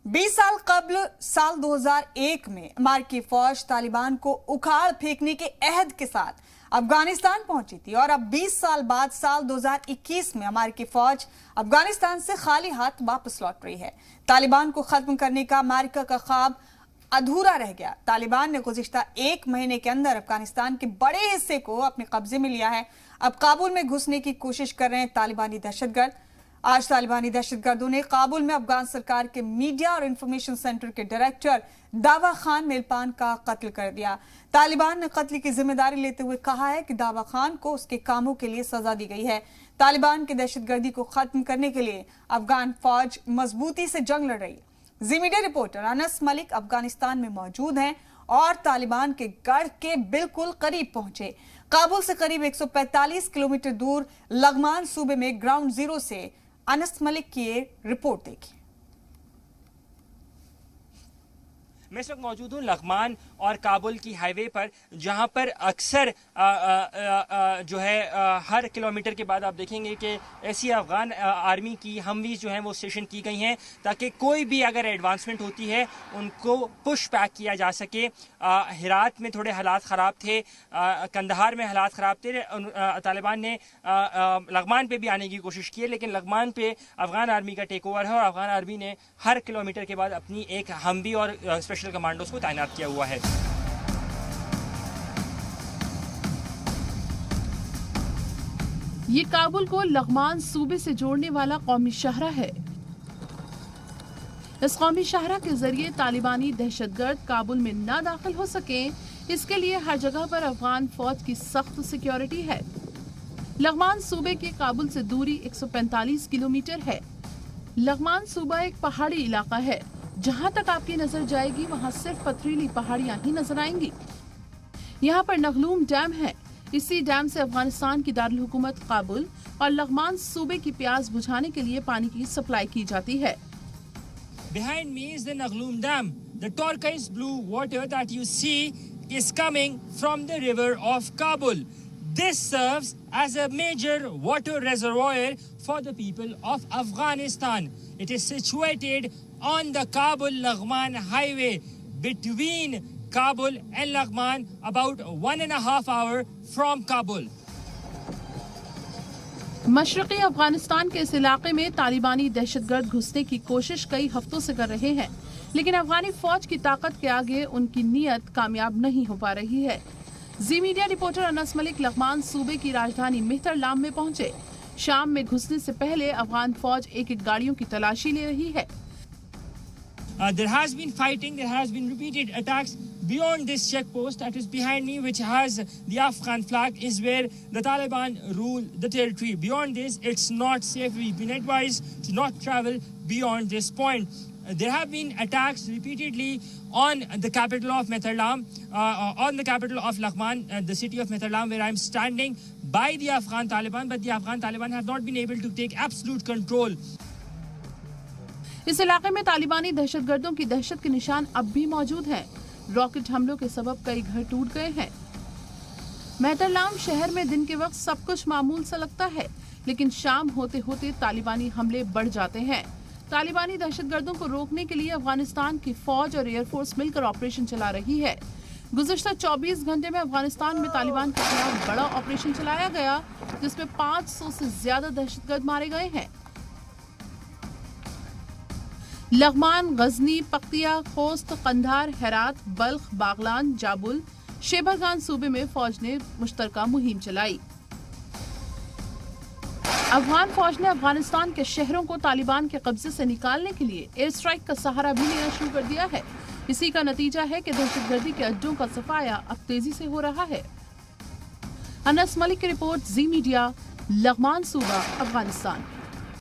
20 साल कबल साल 2001 में अमेरिकी फौज तालिबान को उखाड़ फेंकने के अहद के साथ अफगानिस्तान पहुंची थी और अब 20 साल बाद साल 2021 में अमेरिकी फौज अफगानिस्तान से खाली हाथ वापस लौट रही है। तालिबान को खत्म करने का अमेरिका का ख्वाब अधूरा रह गया। तालिबान ने गुज़िश्ता एक महीने के अंदर अफगानिस्तान के बड़े हिस्से को अपने कब्जे में लिया है। अब काबुल में घुसने की कोशिश कर रहे हैं तालिबानी दहशतगर्द। आज तालिबानी दहशतगर्दों ने काबुल में अफगान सरकार के मीडिया और इंफॉर्मेशन सेंटर के डायरेक्टर दावा खान मेलपान का कत्ल कर दिया। तालिबान ने कत्ल की जिम्मेदारी लेते हुए कहा है कि दावा खान को उसके कामों के लिए सजा दी गई है। तालिबान की दहशतगर्दी को खत्म करने के लिए अफगान फौज मजबूती से जंग लड़ रही है। जी मीडिया रिपोर्टर अनस मलिक अफगानिस्तान में मौजूद हैं और तालिबान के गढ़ के बिल्कुल करीब पहुंचे। काबुल से करीब 145 किलोमीटर दूर लगमान सूबे में ग्राउंड जीरो से अनस मलिक की ये रिपोर्ट देखिए। मैं इस वक्त मौजूद हूँ लगमान और काबुल की हाईवे पर, जहाँ पर अक्सर जो है हर किलोमीटर के बाद आप देखेंगे कि ऐसी अफगान आर्मी की हमवीज जो हैं वो स्टेशन की गई हैं ताकि कोई भी अगर एडवांसमेंट होती है उनको पुश बैक किया जा सके। हिरात में थोड़े हालात ख़राब थे, कंदहार में हालात ख़राब थे। तालिबान ने लगमान पे भी आने की कोशिश की है, लेकिन लगमान पे अफगान आर्मी का टेक ओवर है और अफगान आर्मी ने हर किलोमीटर के बाद अपनी एक हमवी और स्पेशल कमांडोज को तैनात किया हुआ है। ये काबुल को लगमान सूबे से जोड़ने वाला कौमी शाहरा है। इस कौमी शाहरा के जरिए तालिबानी दहशतगर्द काबुल में ना दाखिल हो सके, इसके लिए हर जगह पर अफगान फौज की सख्त सिक्योरिटी है। लगमान सूबे के काबुल से दूरी 145 किलोमीटर है। लगमान सूबा एक पहाड़ी इलाका है। जहां तक आपकी नजर जाएगी वहां सिर्फ पथरीली पहाड़ियां ही नजर आएंगी। यहाँ पर नगलूम डैम है। इसी डैम से अफगानिस्तान की दारुल हुकूमत काबुल और लगमान सूबे की प्यास बुझाने के लिए पानी की सप्लाई की जाती है। Behind me is the Nagloom Dam. The turquoise blue water that you see is coming from the river of Kabul. This serves as a major water reservoir for the people of Afghanistan. It is situated on the Kabul-Laghman highway between Kabul and Laghman, about 1.5 hours from Kabul. मशरक़ी Afghanistan के इस इलाके में तालिबानी दहशतगर्द घुसने की कोशिश कई हफ्तों से कर रहे हैं, लेकिन अफगानी फौज की ताकत के आगे उनकी नीयत कामयाब नहीं हो पा रही है। जी मीडिया रिपोर्टर अनस मलिक लगमान सूबे की राजधानी मेहतरलाम में पहुंचे। शाम में घुसने से पहले अफगान फौज एक गाड़ियों की तलाशी ले रही है। There has been fighting, there has been repeated attacks beyond this checkpost that is behind me, which has the Afghan flag, is where the Taliban rule the territory. Beyond this, it's not safe. We've been advised to not travel beyond this point. There have been attacks repeatedly on the capital of Mehtherlam, on the capital of Laghman, the city of Mehtherlam, where I'm standing, by the Afghan Taliban, but the Afghan Taliban have not been able to take absolute control. इस इलाके में तालिबानी दहशतगर्दों की दहशत के निशान अब भी मौजूद हैं। रॉकेट हमलों के सबब कई घर टूट गए हैं। मेहतरलाम शहर में दिन के वक्त सब कुछ मामूल सा लगता है, लेकिन शाम होते होते तालिबानी हमले बढ़ जाते हैं। तालिबानी दहशतगर्दों को रोकने के लिए अफगानिस्तान की फौज और एयरफोर्स मिलकर ऑपरेशन चला रही है। गुज़िश्ता 24 घंटे में अफगानिस्तान में तालिबान के खिलाफ बड़ा ऑपरेशन चलाया गया, जिसमें 500 से ज्यादा दहशतगर्द मारे गए हैं। लगमान, गजनी, पख्तिया, खोस्त, कंधार, हेरात, बल्ख, बागलान, जाबुल, शेबरगान सूबे में फौज ने मुश्तरका मुहिम चलाई। अफगान फौज ने अफगानिस्तान के शहरों को तालिबान के कब्जे से निकालने के लिए एयर स्ट्राइक का सहारा भी लेना शुरू कर दिया है। इसी का नतीजा है कि दहशतगर्दी के अड्डों का सफाया अब तेजी से हो रहा है। अनस मलिक की रिपोर्ट, जी मीडिया, लगमान सूबा, अफगानिस्तान।